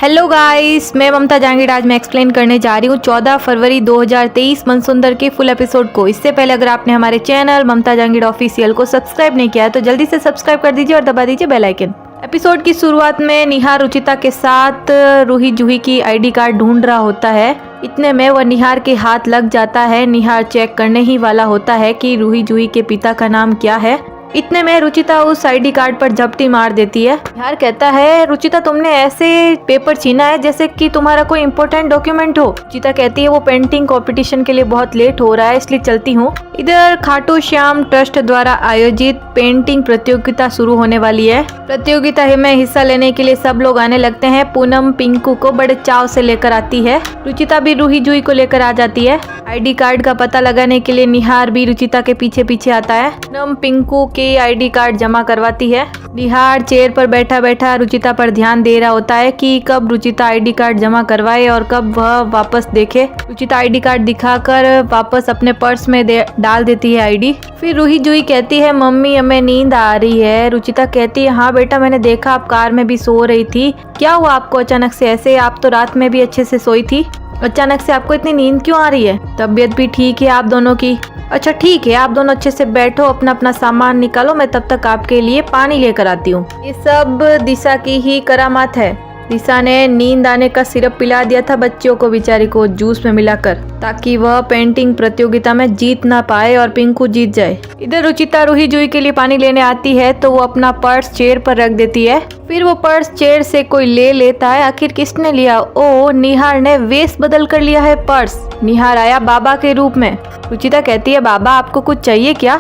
Hello guys, मैं ममता जांगिड़। आज मैं एक्सप्लेन करने जा रही हूँ 14 फरवरी 2023 मनसुंदर के फुल एपिसोड को। इससे पहले अगर आपने हमारे चैनल ममता जांगिड़ ऑफिशियल को सब्सक्राइब नहीं किया है तो जल्दी से सब्सक्राइब कर दीजिए और दबा दीजिए बेल आइकन। एपिसोड की शुरुआत में निहार रुचिता के साथ रूही जूही की आईडी कार्ड ढूंढ रहा होता है। इतने में वह निहार के हाथ लग जाता है। निहार चेक करने ही वाला होता है कि रूही जूही के पिता का नाम क्या है। इतने में रुचिता उस आईडी कार्ड पर झपटी मार देती है। निहार कहता है, रुचिता तुमने ऐसे पेपर छीना है जैसे कि तुम्हारा कोई इम्पोर्टेंट डॉक्यूमेंट हो। रुचिता कहती है, वो पेंटिंग कंपटीशन के लिए बहुत लेट हो रहा है इसलिए चलती हूँ। इधर खाटू श्याम ट्रस्ट द्वारा आयोजित पेंटिंग प्रतियोगिता शुरू होने वाली है। प्रतियोगिता में हिस्सा लेने के लिए सब लोग आने लगते हैं। पूनम पिंकू को बड़े चाव से लेकर आती है। रुचिता भी रूही जूही को लेकर आ जाती है। आईडी कार्ड का पता लगाने के लिए निहार भी रुचिता के पीछे पीछे आता है। पूनम पिंकू के आईडी कार्ड जमा करवाती है। निहार चेयर पर बैठा बैठा रुचिता पर ध्यान दे रहा होता है कि कब रुचिता आईडी कार्ड जमा करवाए और कब वह वापस देखे। रुचिता आईडी कार्ड दिखाकर वापस अपने पर्स में डाल देती है आईडी। फिर रूही जूही कहती है, मम्मी हमें नींद आ रही है। रुचिता कहती है, हाँ बेटा, मैंने देखा आप कार में भी सो रही थी। क्या हुआ आपको अचानक से ऐसे? आप तो रात में भी अच्छे से सोई थी, अचानक से आपको इतनी नींद क्यों आ रही है? तबीयत भी ठीक है आप दोनों की? अच्छा ठीक है, आप दोनों अच्छे से बैठो, अपना अपना सामान निकालो, मैं तब तक आपके लिए पानी लेकर आती हूँ। ये सब दिशा की ही करामात है। दिशा ने नींद आने का सिरप पिला दिया था बच्चियों को, बेचारी को जूस में मिलाकर, ताकि वह पेंटिंग प्रतियोगिता में जीत ना पाए और पिंकू जीत जाए। इधर रुचिता रूही जूही के लिए पानी लेने आती है तो वो अपना पर्स चेयर पर रख देती है। फिर वो पर्स चेयर से कोई ले लेता है। आखिर किसने लिया? ओ, निहार ने वेश बदल कर लिया है पर्स। निहार आया बाबा के रूप में। रुचिता कहती है, बाबा आपको कुछ चाहिए क्या?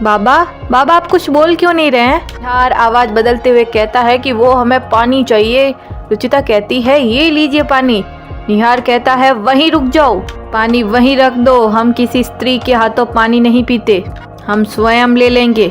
बाबा बाबा आप कुछ बोल क्यों नहीं रहे हैं? निहार आवाज बदलते हुए कहता है कि वो हमें पानी चाहिए। रुचिता कहती है, ये लीजिए पानी। निहार कहता है, वहीं रुक जाओ, पानी वहीं रख दो, हम किसी स्त्री के हाथों पानी नहीं पीते, हम स्वयं ले लेंगे।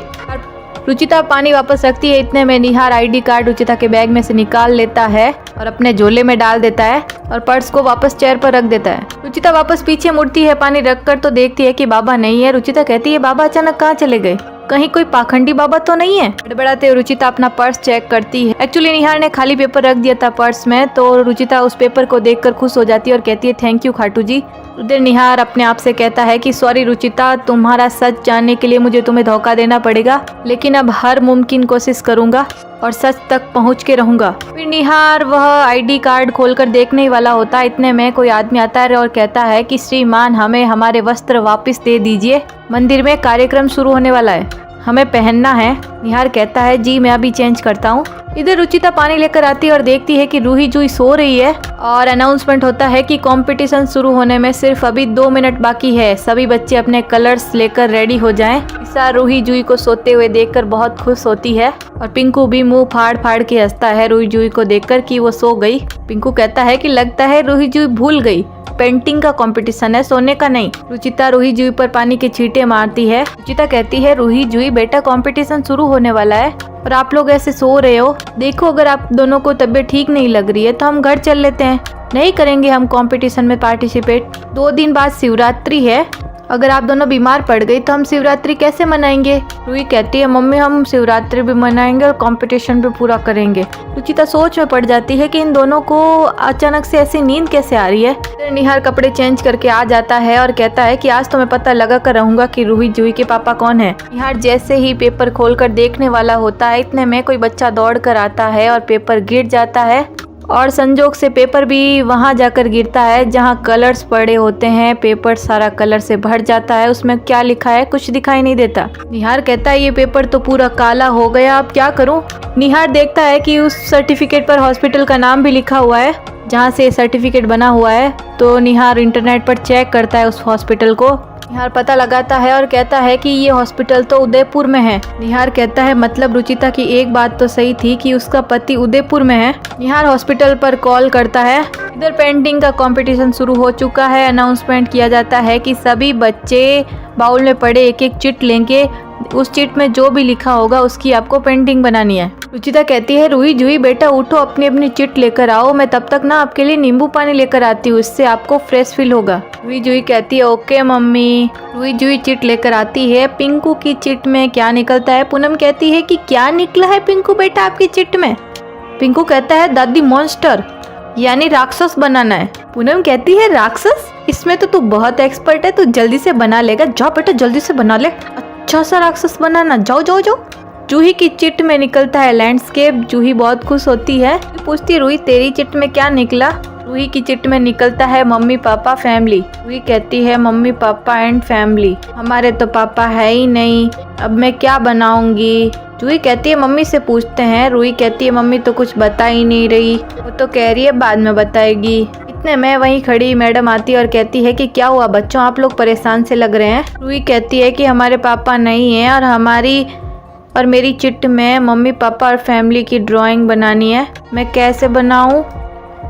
रुचिता पानी वापस रखती है। इतने में निहार आईडी कार्ड रुचिता के बैग में से निकाल लेता है और अपने झोले में डाल देता है और पर्स को वापस चेयर पर रख देता है। रुचिता वापस पीछे मुड़ती है पानी रखकर तो देखती है कि बाबा नहीं है। रुचिता कहती है, बाबा अचानक कहाँ चले गए? कहीं कोई पाखंडी बाबा तो नहीं है? बड़बड़ाते हुए रुचिता अपना पर्स चेक करती है। एक्चुअली निहार ने खाली पेपर रख दिया था पर्स में, तो रुचिता उस पेपर को देखकर खुश हो जाती है और कहती है, थैंक यू खाटू जी। उधर निहार अपने आप से कहता है कि सॉरी रुचिता, तुम्हारा सच जानने के लिए मुझे तुम्हें धोखा देना पड़ेगा, लेकिन अब हर मुमकिन कोशिश करूंगा और सच तक पहुंच के रहूंगा। फिर निहार वह आईडी कार्ड खोलकर देखने ही वाला होता है। इतने में कोई आदमी आता है और कहता है कि श्रीमान, हमें हमारे वस्त्र वापस दे दीजिए, मंदिर में कार्यक्रम शुरू होने वाला है, हमें पहनना है। निहार कहता है, जी मैं अभी चेंज करता हूँ। इधर रुचिता पानी लेकर आती है और देखती है कि रूही जूही सो रही है और अनाउंसमेंट होता है कि कंपटीशन शुरू होने में सिर्फ अभी 2 मिनट बाकी है, सभी बच्चे अपने कलर्स लेकर रेडी हो जाएं। ईसा रूही जूही को सोते हुए देखकर बहुत खुश होती है और पिंकू भी मुंह फाड़ फाड़ के हंसता है रूही जूही को देखकर कि वो सो गई। पिंकू कहता है कि लगता है रूही जूही भूल गई, पेंटिंग का कंपटीशन है, सोने का नहीं। रुचिता रूही जूही पर पानी के छींटे मारती है। रुचिता कहती है, रूही जूही बेटा, कंपटीशन शुरू होने वाला है और आप लोग ऐसे सो रहे हो। देखो, अगर आप दोनों को तबीयत ठीक नहीं लग रही है तो हम घर चल लेते हैं, नहीं करेंगे हम कंपटीशन में पार्टिसिपेट। 2 दिन बाद शिवरात्रि है, अगर आप दोनों बीमार पड़ गई तो हम शिवरात्रि कैसे मनाएंगे? रूही कहती है, मम्मी हम शिवरात्रि भी मनाएंगे और कंपटीशन भी पूरा करेंगे। रुचिता सोच में पड़ जाती है कि इन दोनों को अचानक से ऐसी नींद कैसे आ रही है। फिर निहार कपड़े चेंज करके आ जाता है और कहता है कि आज तो मैं पता लगा कर रहूंगा कि रूही जूही के पापा कौन है। निहार जैसे ही पेपर खोलकर देखने वाला होता है, इतने में कोई बच्चा दौड़ कर आता है और पेपर गिर जाता है और संजोग से पेपर भी वहां जाकर गिरता है जहां कलर्स पड़े होते हैं। पेपर सारा कलर से भर जाता है। उसमें क्या लिखा है कुछ दिखाई नहीं देता। निहार कहता है, ये पेपर तो पूरा काला हो गया, अब क्या करूं? निहार देखता है कि उस सर्टिफिकेट पर हॉस्पिटल का नाम भी लिखा हुआ है जहां से सर्टिफिकेट बना हुआ है। तो निहार इंटरनेट पर चेक करता है उस हॉस्पिटल को। निहार पता लगाता है और कहता है कि ये हॉस्पिटल तो उदयपुर में है। निहार कहता है, मतलब रुचिता की एक बात तो सही थी कि उसका पति उदयपुर में है। निहार हॉस्पिटल पर कॉल करता है। इधर पेंटिंग का कंपटीशन शुरू हो चुका है। अनाउंसमेंट किया जाता है कि सभी बच्चे बाउल में पड़े एक एक चिट लेंगे, उस चिट में जो भी लिखा होगा उसकी आपको पेंटिंग बनानी है। रुचिता कहती है, रूही जूही बेटा उठो, अपनी अपनी चिट लेकर आओ, मैं तब तक ना आपके लिए नींबू पानी लेकर आती हूँ, इससे आपको फ्रेश फील होगा। रूही जूही कहती है, ओके मम्मी। रूही जूही चिट लेकर आती है। पिंकू की चिट में क्या निकलता है? पूनम कहती है कि क्या निकला है पिंकू बेटा आपकी चिट में? पिंकू कहता है, दादी मॉन्स्टर। यानी राक्षस बनाना है। पूनम कहती है राक्षस, इसमें तो तू बहुत एक्सपर्ट है, तू जल्दी से बना लेगा। जाओ बेटा जल्दी से बना ले, अच्छा सा राक्षस बनाना, जाओ जाओ जाओ। जूही की चिट में निकलता है लैंडस्केप। जूही बहुत खुश होती है, पूछती है रूही तेरी चिट में क्या निकला। रूही की चिट में निकलता है मम्मी पापा फैमिली। रूही कहती है मम्मी पापा एंड फैमिली, हमारे तो पापा है ही नहीं, अब मैं क्या बनाऊंगी। जूही कहती है मम्मी से पूछते हैं। रूही कहती है मम्मी तो कुछ बता ही नहीं रही, वो तो कह रही है बाद में बताएगी। इतने में वहीं खड़ी मैडम आती है और कहती है कि क्या हुआ बच्चों, आप लोग परेशान से लग रहे हैं। रूही कहती है कि हमारे पापा नहीं है और मेरी चिट में मम्मी पापा और फैमिली की ड्राइंग बनानी है, मैं कैसे बनाऊं।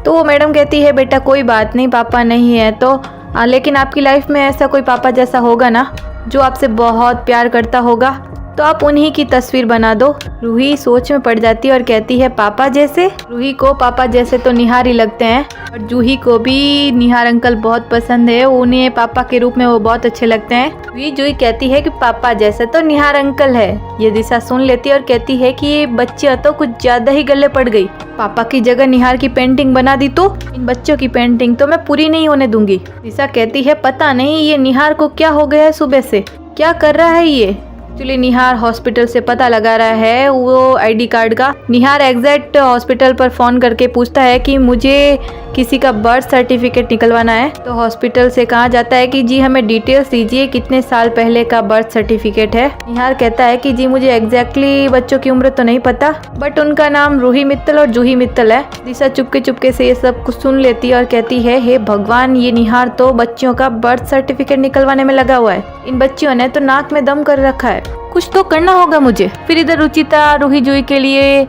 तो वो मैडम कहती है बेटा कोई बात नहीं, पापा नहीं है तो लेकिन आपकी लाइफ में ऐसा कोई पापा जैसा होगा ना जो आपसे बहुत प्यार करता होगा, तो आप उन्हीं की तस्वीर बना दो। रूही सोच में पड़ जाती है और कहती है पापा जैसे। रूही को पापा जैसे तो निहार ही लगते हैं और जूही को भी निहार अंकल बहुत पसंद है, उन्हें पापा के रूप में वो बहुत अच्छे लगते हैं। जूही कहती है कि पापा जैसे तो निहार अंकल है। ये दिशा सुन लेती है और कहती है कि ये बच्चियां तो कुछ ज्यादा ही गले पड़ गई, पापा की जगह निहार की पेंटिंग बना दी तो इन बच्चों की पेंटिंग तो मैं पूरी नहीं होने दूंगी। दिशा कहती है पता नहीं ये निहार को क्या हो गया है, सुबह से क्या कर रहा है ये। एक्चुअली निहार हॉस्पिटल से पता लगा रहा है वो आईडी कार्ड का। निहार एग्जैक्ट हॉस्पिटल पर फोन करके पूछता है कि मुझे किसी का बर्थ सर्टिफिकेट निकलवाना है। तो हॉस्पिटल से कहा जाता है कि जी हमें डिटेल्स दीजिए, कितने साल पहले का बर्थ सर्टिफिकेट है। निहार कहता है कि जी मुझे एग्जैक्टली बच्चों की उम्र तो नहीं पता, बट उनका नाम रूही मित्तल और जूही मित्तल है। दिशा चुपके चुपके से ये सब कुछ सुन लेती है और कहती है हे भगवान, ये निहार तो बच्चियों का बर्थ सर्टिफिकेट निकलवाने में लगा हुआ है, इन बच्चियों ने तो नाक में दम कर रखा है, कुछ तो करना होगा मुझे। फिर इधर रुचिता रूही जूही के लिए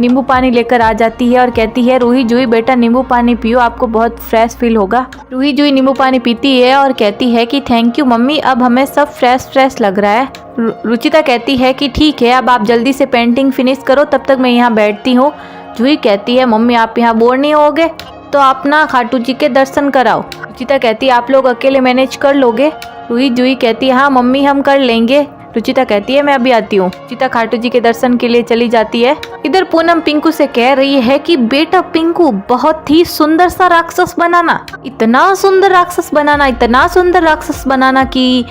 नींबू पानी लेकर आ जाती है और कहती है रूही जूही बेटा नींबू पानी पियो, आपको बहुत फ्रेश फील होगा। रूही जूही नींबू पानी पीती है और कहती है कि थैंक यू मम्मी, अब हमें सब फ्रेश लग रहा है। रुचिता कहती है कि ठीक है, अब आप जल्दी से पेंटिंग फिनिश करो, तब तक मैं यहाँ बैठती हूँ। जूही कहती है मम्मी आप यहाँ बोर नहीं होगे तो आप ना खाटू जी के दर्शन कराओ। रुचिता कहती है आप लोग अकेले मैनेज कर लोगे। रूही जूही कहती है हाँ मम्मी हम कर लेंगे। रुचिता कहती है मैं अभी आती हूँ। रुचिता खाटू जी के दर्शन के लिए चली जाती है। इधर पूनम पिंकू से कह रही है कि बेटा पिंकू बहुत ही सुंदर सा राक्षस बनाना, इतना सुंदर राक्षस बनाना, इतना सुंदर राक्षस बनाना कि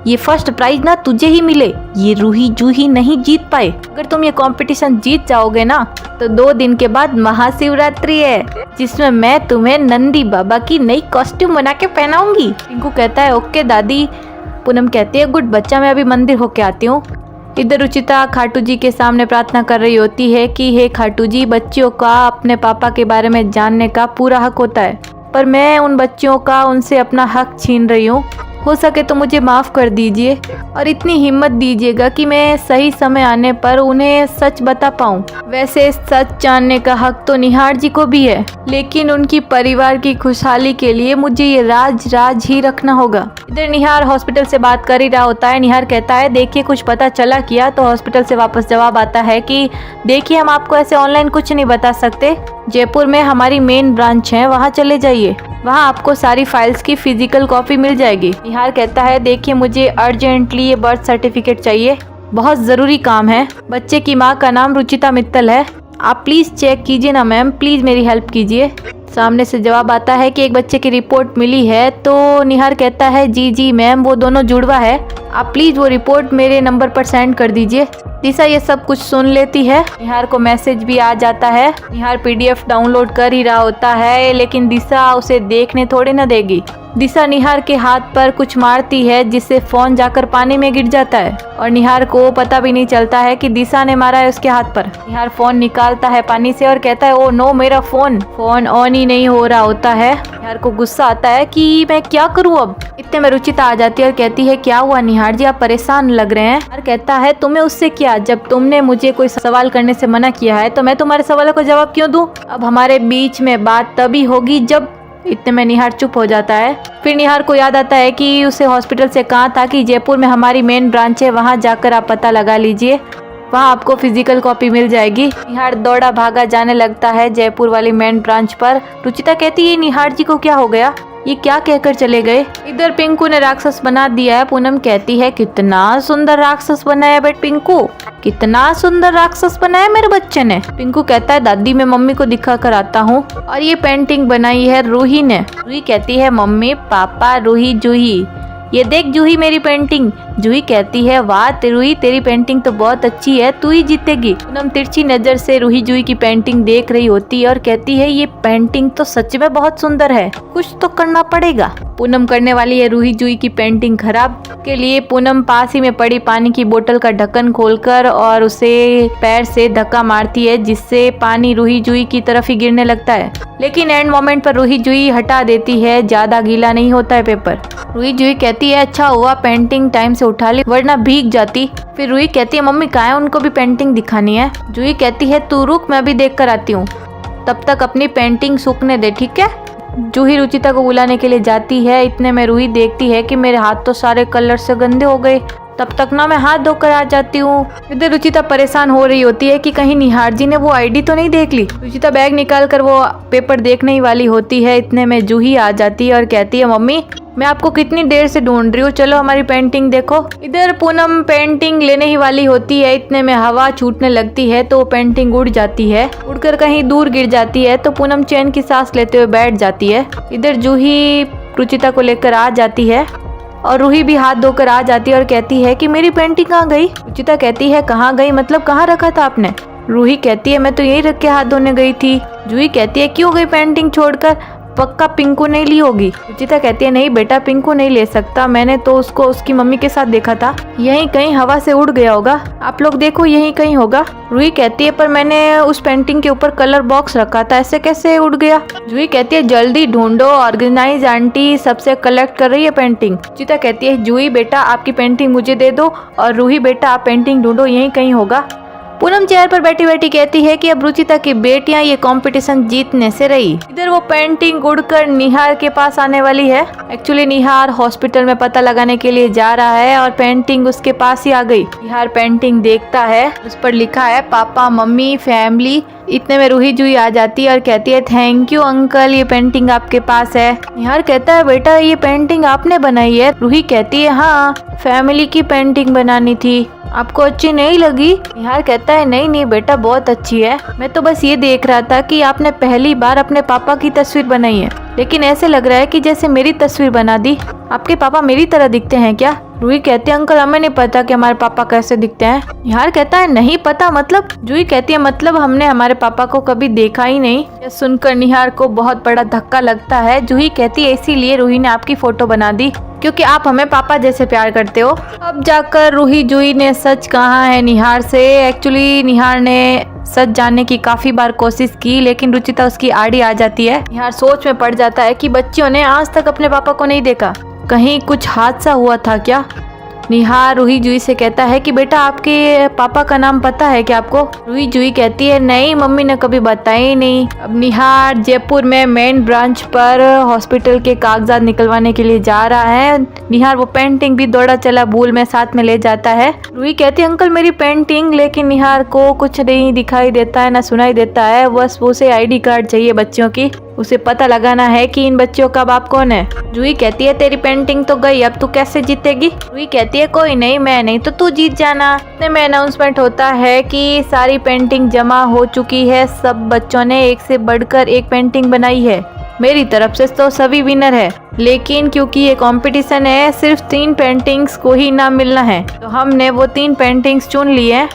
ये फर्स्ट प्राइज ना तुझे ही मिले, ये रूही जूही नहीं जीत पाए। अगर तुम ये कंपटीशन जीत जाओगे ना तो 2 दिन के बाद महाशिवरात्रि है, जिसमें मैं तुम्हें नंदी बाबा की नई कॉस्ट्यूम बना के पहनाऊंगी। पिंकू कहता है ओके दादी। पूनम कहती है गुड बच्चा, मैं अभी मंदिर होके आती हूँ। इधर रुचिता खाटू जी के सामने प्रार्थना कर रही होती है कि हे खाटू जी, बच्चियों का अपने पापा के बारे में जानने का पूरा हक होता है, पर मैं उन बच्चियों का उनसे अपना हक छीन रही हूँ। हो सके तो मुझे माफ़ कर दीजिए और इतनी हिम्मत दीजिएगा कि मैं सही समय आने पर उन्हें सच बता पाऊँ। वैसे सच जानने का हक तो निहार जी को भी है, लेकिन उनकी परिवार की खुशहाली के लिए मुझे ये राज ही रखना होगा। इधर निहार हॉस्पिटल से बात कर ही रहा होता है। निहार कहता है देखिए कुछ पता चला क्या। तो हॉस्पिटल से वापस जवाब आता है कि देखिए हम आपको ऐसे ऑनलाइन कुछ नहीं बता सकते, जयपुर में हमारी मेन ब्रांच है, वहाँ चले जाइए, वहाँ आपको सारी फाइल्स की फिजिकल कॉपी मिल जाएगी। निहार कहता है देखिए मुझे अर्जेंटली ये बर्थ सर्टिफिकेट चाहिए, बहुत ज़रूरी काम है। बच्चे की माँ का नाम रुचिता मित्तल है, आप प्लीज़ चेक कीजिए ना मैम, प्लीज़ मेरी हेल्प कीजिए। सामने से जवाब आता है कि एक बच्चे की रिपोर्ट मिली है। तो निहार कहता है जी मैम वो दोनों जुड़वा है, आप प्लीज़ वो रिपोर्ट मेरे नंबर पर सेंड कर दीजिए। दिशा ये सब कुछ सुन लेती है। निहार को मैसेज भी आ जाता है। निहार पीडीएफ डाउनलोड कर ही रहा होता है, लेकिन दिशा उसे देखने थोड़ी ना देगी। दिशा निहार के हाथ पर कुछ मारती है जिससे फोन जाकर पानी में गिर जाता है और निहार को पता भी नहीं चलता है कि दिशा ने मारा है उसके हाथ पर। निहार फोन निकालता है पानी से और कहता है ओ नो मेरा फोन ऑन ही नहीं हो रहा होता है। निहार को गुस्सा आता है कि मैं क्या करूँ अब। इतने में रुचिता आ जाती है और कहती है क्या हुआ निहार जी, आप परेशान लग रहे हैं। निहार कहता है तुम्हें उससे क्या, जब तुमने मुझे कोई सवाल करने से मना किया है तो मैं तुम्हारे सवालों का जवाब क्यों दूं। अब हमारे बीच में बात तभी होगी जब। इतने में निहार चुप हो जाता है। फिर निहार को याद आता है कि उसे हॉस्पिटल से कहा था कि जयपुर में हमारी मेन ब्रांच है, वहाँ जाकर आप पता लगा लीजिए, वहाँ आपको फिजिकल कॉपी मिल जाएगी। निहार दौड़ा भागा जाने लगता है जयपुर वाली मेन ब्रांच पर। रुचिता कहती है निहार जी को क्या हो गया। ये क्या कहकर चले गए। इधर पिंकू ने राक्षस बना दिया है। पूनम कहती है कितना सुंदर राक्षस बनाया बेट पिंकू, कितना सुंदर राक्षस बनाया मेरे बच्चे ने। पिंकू कहता है दादी मैं मम्मी को दिखा कर आता हूँ। और ये पेंटिंग बनाई है रूही ने। रूही कहती है मम्मी पापा रूही जूही, ये देख जूही मेरी पेंटिंग। जूही कहती है वाह रूही तेरी पेंटिंग तो बहुत अच्छी है, तू ही जीतेगी। पूनम तिरछी नजर से रूही जूही की पेंटिंग देख रही होती है और कहती है ये पेंटिंग तो सच में बहुत सुंदर है, कुछ तो करना पड़ेगा। पूनम करने वाली है रूही जूही की पेंटिंग खराब। के लिए पूनम पास ही में पड़ी पानी की बोतल का ढक्कन खोलकर और उसे पैर से धक्का मारती है, जिससे पानी रूही जूही की तरफ ही गिरने लगता है। लेकिन एंड मोमेंट पर रूही जूही हटा देती है, ज्यादा गीला नहीं होता है पेपर। रूही जूही कहती है अच्छा हुआ पेंटिंग टाइम से उठा ली वरना भीग जाती। फिर रूही कहती है मम्मी कहाँ है, उनको भी पेंटिंग दिखानी है। जूही कहती है तू रुक मैं भी देख कर आती हूँ, तब तक अपनी पेंटिंग सूखने दे ठीक है। जूही रुचिता को बुलाने के लिए जाती है। इतने में रूही देखती है कि मेरे हाथ तो सारे कलर से गंदे हो गए, तब तक ना मैं हाथ धोकर आ जाती हूँ। इधर रुचिता परेशान हो रही होती है कि कहीं निहार जी ने वो आईडी तो नहीं देख ली। रुचिता बैग निकाल कर वो पेपर देखने ही वाली होती है। इतने में जूही आ जाती है और कहती है मम्मी मैं आपको कितनी देर से ढूंढ रही हूँ, चलो हमारी पेंटिंग देखो। इधर पूनम पेंटिंग लेने ही वाली होती है। इतने में हवा छूटने लगती है तो पेंटिंग उड़ जाती है, उड़कर कहीं दूर गिर जाती है तो पूनम चैन की सांस लेते हुए बैठ जाती है। इधर जूही रुचिता को लेकर आ जाती है और रूही भी हाथ धोकर आ जाती है और कहती है कि मेरी पेंटिंग कहाँ गई। रुचिता कहती है कहाँ गई मतलब कहाँ रखा था आपने। रूही कहती है मैं तो यही रख के हाथ धोने गई थी। जूही कहती है क्यों गई पेंटिंग छोड़कर, पक्का पिंकू नहीं ली होगी। रुचिता कहती है नहीं बेटा पिंकू नहीं ले सकता, मैंने तो उसको उसकी मम्मी के साथ देखा था, यहीं कहीं हवा से उड़ गया होगा, आप लोग देखो यहीं कहीं होगा। रूही कहती है पर मैंने उस पेंटिंग के ऊपर कलर बॉक्स रखा था, ऐसे कैसे उड़ गया। जूही कहती है जल्दी ढूंढो, ऑर्गेनाइज आंटी सबसे कलेक्ट कर रही है पेंटिंग। रुचिता कहती है जूही बेटा आपकी पेंटिंग मुझे दे दो और रूही बेटा आप पेंटिंग ढूंढो यहीं कहीं होगा। पूनम चेयर पर बैठी बैठी कहती है कि अब रुचिता की बेटियां ये कंपटीशन जीतने से रही। इधर वो पेंटिंग उड़कर निहार के पास आने वाली है। एक्चुअली निहार हॉस्पिटल में पता लगाने के लिए जा रहा है और पेंटिंग उसके पास ही आ गई। निहार पेंटिंग देखता है, उस पर लिखा है पापा मम्मी फैमिली। इतने में रूही जूही आ जाती है और कहती है थैंक यू अंकल, ये पेंटिंग आपके पास है। निहार कहता है बेटा ये पेंटिंग आपने बनाई है। रूही कहती है हाँ फैमिली की पेंटिंग बनानी थी, आपको अच्छी नहीं लगी। निहार कहता है नहीं नहीं बेटा बहुत अच्छी है, मैं तो बस ये देख रहा था कि आपने पहली बार अपने पापा की तस्वीर बनाई है, लेकिन ऐसे लग रहा है कि जैसे मेरी तस्वीर बना दी। आपके पापा मेरी तरह दिखते हैं क्या। रूही कहती है अंकल हमें नहीं पता कि हमारे पापा कैसे दिखते हैं। निहार कहता है नहीं पता मतलब। जूही कहती है मतलब हमने हमारे पापा को कभी देखा ही नहीं। यह सुनकर निहार को बहुत बड़ा धक्का लगता है। जूही कहती है इसीलिए रूही ने आपकी फोटो बना दी क्योंकि आप हमें पापा जैसे प्यार करते हो। अब जाकर रूही जूही ने सच कहा है निहार से। एक्चुअली निहार ने सच जानने की काफी बार कोशिश की लेकिन रुचिता उसकी आड़ी आ जाती है। निहार सोच में पड़ जाता है कि बच्चियों ने आज तक अपने पापा को नहीं देखा, कहीं कुछ हादसा हुआ था क्या। निहार रूही जूही से कहता है कि बेटा आपके पापा का नाम पता है क्या आपको। रूही जूही कहती है नहीं मम्मी ने कभी बताया ही नहीं। अब निहार जयपुर में मेन ब्रांच पर हॉस्पिटल के कागजात निकलवाने के लिए जा रहा है। निहार वो पेंटिंग भी दौड़ा चला भूल में साथ में ले जाता है। रूही कहती है अंकल मेरी पेंटिंग, लेकिन निहार को कुछ नहीं दिखाई देता है ना सुनाई देता है, बस उसे आईडी कार्ड चाहिए बच्चियों की, उसे पता लगाना है कि इन बच्चों का बाप कौन है। जूही कहती है तेरी पेंटिंग तो गई, अब तू कैसे जीतेगी। रूही कहती है कोई नहीं मैं नहीं तो तू जीत जाना। इतने में अनाउंसमेंट होता है कि सारी पेंटिंग जमा हो चुकी है, सब बच्चों ने एक से बढ़कर एक पेंटिंग बनाई है। मेरी तरफ से तो सभी विनर है, लेकिन क्योंकि ये कंपटीशन है सिर्फ 3 पेंटिंग्स को ही इनाम मिलना है, तो हमने वो 3 पेंटिंग्स चुन ली है।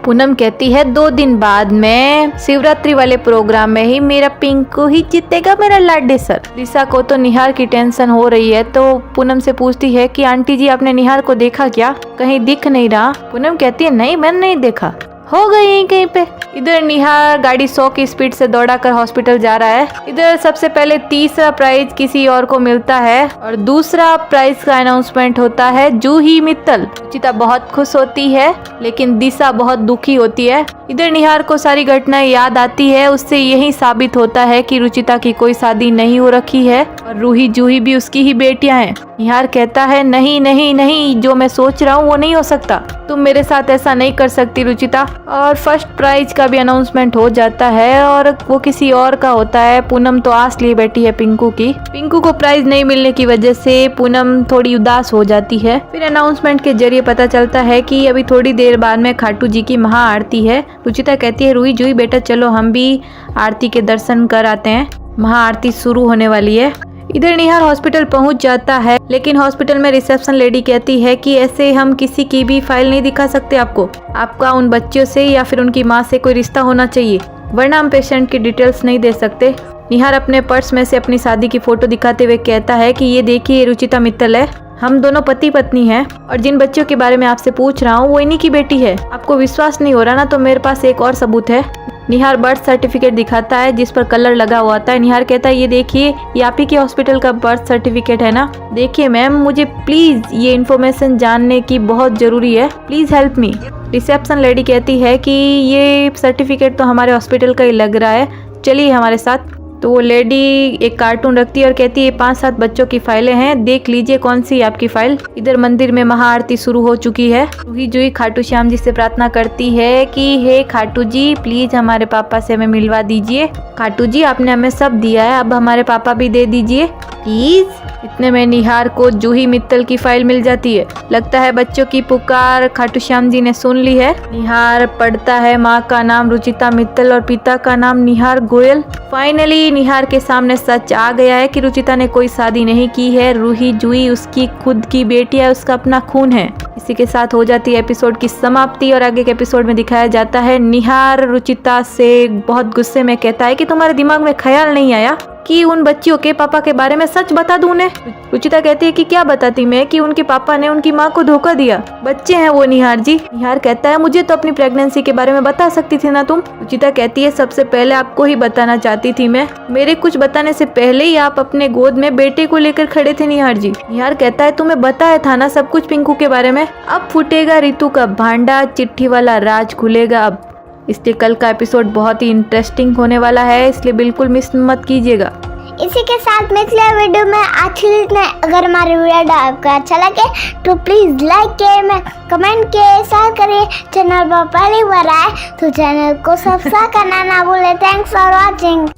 पूनम कहती है 2 दिन बाद में शिवरात्रि वाले प्रोग्राम में ही मेरा पिंकू ही जीतेगा, मेरा लाडली सर। दिशा को तो निहार की टेंशन हो रही है तो पूनम से पूछती है कि आंटी जी आपने निहार को देखा क्या, कहीं दिख नहीं रहा। पूनम कहती है नहीं मैंने नहीं देखा, हो गई यहीं कहीं पे। इधर निहार गाड़ी 100 की स्पीड से दौड़ाकर हॉस्पिटल जा रहा है। इधर सबसे पहले तीसरा प्राइज किसी और को मिलता है और दूसरा प्राइज का अनाउंसमेंट होता है जूही मित्तल। रुचिता बहुत खुश होती है लेकिन दिशा बहुत दुखी होती है। इधर निहार को सारी घटनाएं याद आती है, उससे यही साबित होता है कि रुचिता की कोई शादी नहीं हो रखी है और रूही जूही भी उसकी ही बेटियां हैं। निहार कहता है नहीं नहीं नहीं, जो मैं सोच रहा हूँ वो नहीं हो सकता, तुम मेरे साथ ऐसा नहीं कर सकती रुचिता। और फर्स्ट प्राइज का भी अनाउंसमेंट हो जाता है और वो किसी और का होता है। पूनम तो आस लिए बैठी है पिंकू की। पिंकू को प्राइज नहीं मिलने की वजह से पूनम थोड़ी उदास हो जाती है। फिर अनाउंसमेंट के जरिए पता चलता है कि अभी थोड़ी देर बाद में खाटू जी की महा आरती है। रुचिता कहती है रूही जूही बेटा चलो हम भी आरती के दर्शन कर आते हैं, महा आरती शुरू होने वाली है। इधर निहार हॉस्पिटल पहुंच जाता है, लेकिन हॉस्पिटल में रिसेप्शन लेडी कहती है कि ऐसे हम किसी की भी फाइल नहीं दिखा सकते आपको। आपका उन बच्चों से या फिर उनकी माँ से कोई रिश्ता होना चाहिए, वरना हम पेशेंट की डिटेल्स नहीं दे सकते। निहार अपने पर्स में से अपनी शादी की फोटो दिखाते हुए कहता है कि ये देखिए रुचिता मित्तल है, हम दोनों पति पत्नी हैं और जिन बच्चों के बारे में आपसे पूछ रहा हूँ वो इन्हीं की बेटी है। आपको विश्वास नहीं हो रहा ना, तो मेरे पास एक और सबूत है। निहार बर्थ सर्टिफिकेट दिखाता है जिस पर कलर लगा हुआ था। निहार कहता है ये देखिए ये आप ही के हॉस्पिटल का बर्थ सर्टिफिकेट है ना। देखिए मैम मुझे प्लीज ये इन्फॉर्मेशन जानने की बहुत जरूरी है, please help me. Reception lady कहती है कि ये सर्टिफिकेट तो हमारे हॉस्पिटल का ही लग रहा है, चलिए हमारे साथ। तो वो लेडी एक कार्टून रखती है और कहती है 5-7 बच्चों की फाइलें हैं, देख लीजिए कौन सी आपकी फाइल। इधर मंदिर में महाआरती शुरू हो चुकी है। रूही जूही खाटू श्याम जी से प्रार्थना करती है कि हे खाटू जी प्लीज हमारे पापा से हमें मिलवा दीजिए। खाटू जी आपने हमें सब दिया है, अब हमारे पापा भी दे दीजिए प्लीज। इतने में निहार को जूही मित्तल की फाइल मिल जाती है। लगता है बच्चों की पुकार खाटू श्याम जी ने सुन ली है। निहार पढ़ता है माँ का नाम रुचिता मित्तल और पिता का नाम निहार गोयल। फाइनली निहार के सामने सच आ गया है कि रुचिता ने कोई शादी नहीं की है। रूही जूही उसकी खुद की बेटी है, उसका अपना खून है। इसी के साथ हो जाती है एपिसोड की समाप्ति और आगे के एपिसोड में दिखाया जाता है निहार रुचिता से बहुत गुस्से में कहता है कि तुम्हारे दिमाग में ख्याल नहीं आया कि उन बच्चियों के पापा के बारे में सच बता दूं उन्हें। रुचिता कहती है कि क्या बताती मैं, कि उनके पापा ने उनकी माँ को धोखा दिया, बच्चे हैं वो निहार जी। निहार कहता है मुझे तो अपनी प्रेगनेंसी के बारे में बता सकती थी ना तुम। रुचिता कहती है सबसे पहले आपको ही बताना चाहती थी मैं, मेरे कुछ बताने से पहले ही आप अपने गोद में बेटे को लेकर खड़े थे निहार जी। निहार कहता है तुम्हें बताया था ना सब कुछ पिंकू के बारे में, अब फूटेगा रितु का भांडा, चिट्ठी वाला राज खुलेगा अब। इसलिए कल का एपिसोड बहुत ही इंटरेस्टिंग होने वाला है, इसलिए बिल्कुल मिस मत कीजिएगा। इसी के साथ में इस वीडियो में आज के लिए अगर हमारे वीडियो आपको अच्छा लगे तो प्लीज लाइक करें, कमेंट के शेयर करिए। चैनल पर पहली बार आए तो चैनल को सब्सक्राइब करना ना भूले। Thanks for watching.